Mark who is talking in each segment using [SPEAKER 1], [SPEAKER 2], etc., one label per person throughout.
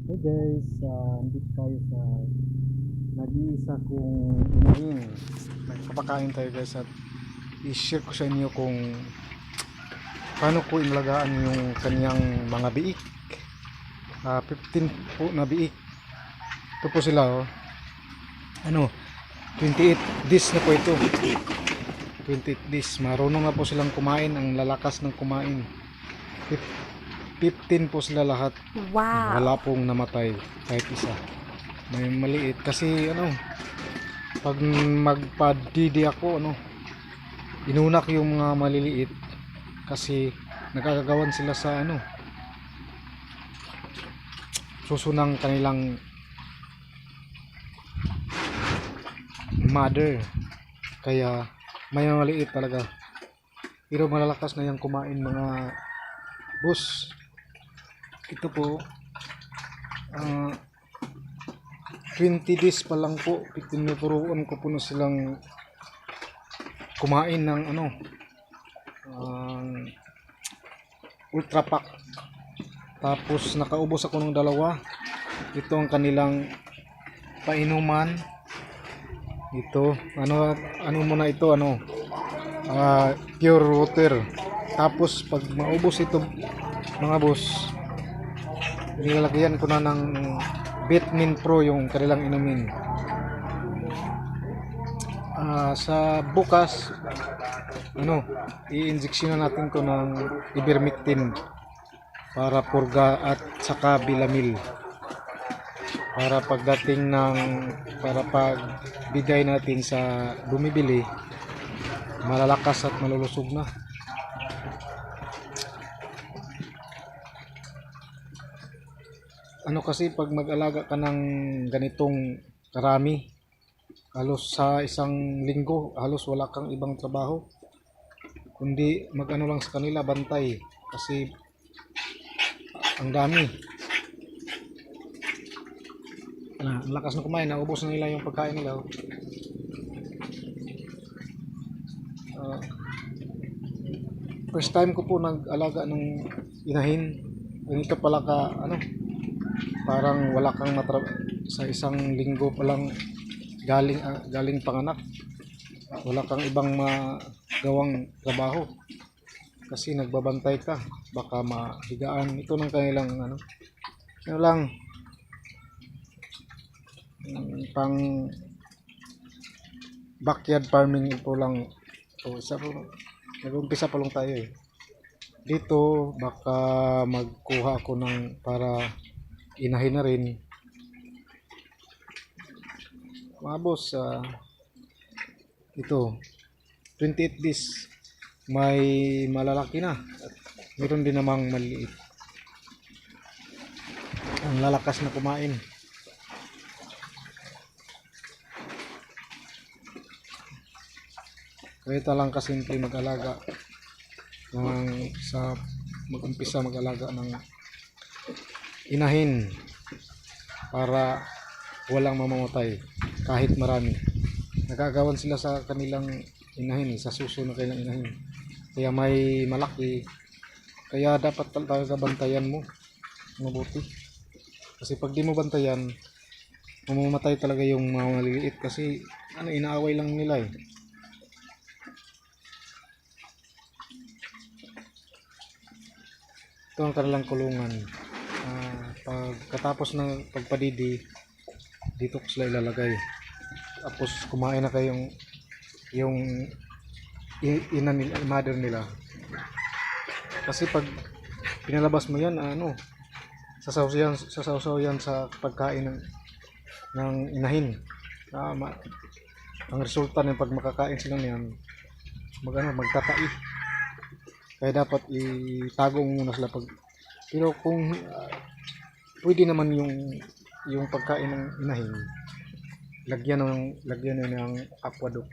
[SPEAKER 1] Hey guys, andito tayo sa nag-iisa kong inahin. Nagpapakain tayo guys at i-share ko sa inyo kung paano ko inalagaan yung kanyang mga biik. 15 po na biik. Ito po sila oh. 28 days na po ito. 28 days. Marunong na po silang kumain, ang lalakas ng kumain. 15 po sila lahat.
[SPEAKER 2] Wow.
[SPEAKER 1] Wala pong namatay kahit isa. May maliit kasi pag magpadidi ako inunak yung mga maliliit kasi nagkakagawan sila sa susunang kanilang mother, kaya may maliit talaga pero malalakas na yung kumain mga boss. Ito po 20 days pa lang po, tinuturuan ko po na silang kumain ng ultra pack. Tapos nakaubos ako ng dalawa. Ito ang kanilang painuman. Ito ano muna ito pure water. Tapos pag maubos ito mga boss, nilalagyan ko na ng Vitamin Pro yung kanilang inumin. Sa bukas i-injection na natin to ng ivermectin para purga at saka bilamil para pagdating para pagbigay natin sa bumibili, malalakas at malulusog na. Kasi pag mag-alaga ka ng ganitong karami, halos sa isang linggo halos wala kang ibang trabaho kundi lang sa kanila, bantay, kasi ang dami. Ang lakas na kumain, naubos na nila yung pagkain nila. First time ko po nag-alaga ng inahin. Ganito pala ka parang wala kang sa isang linggo pa lang galing panganak, wala kang ibang magawang trabaho kasi nagbabantay ka, baka mahigaan. Ito ng kanilang pang backyard farming ito lang. Isa po, nag-umpisa pa lang tayo dito. Baka magkuha ako para inahin na rin mga boss. Ito 28 days, may malalaki na at meron din namang maliit. Ang lalakas na kumain. Kaya lang kasimple mag-alaga mag-umpisa mag-alaga ng inahin para walang mamamatay kahit marami. Nagagawan sila sa kanilang inahin, sa suso ng kanilang inahin, kaya may malaki. Kaya dapat talaga bantayan mo mabuti, kasi pag di mo bantayan, mamamatay talaga yung mga maliliit kasi inaaway lang nila Ito ang kanilang kulungan. Pagkatapos ng pagpadidi, dito ko sila ilalagay. Tapos kumain na kayong yung ina nila, mother nila. Kasi pag pinalabas mo yan, sasaw yan sa pagkain ng inahin. Ang resulta ng pag makakain sila niyan, magtatai. Kaya dapat itago mo muna sila pero kung pwede naman yung pagkain ng inahin, lagyan na ng aquadox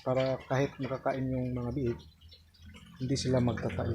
[SPEAKER 1] para kahit makakain yung mga biik, hindi sila magtatai.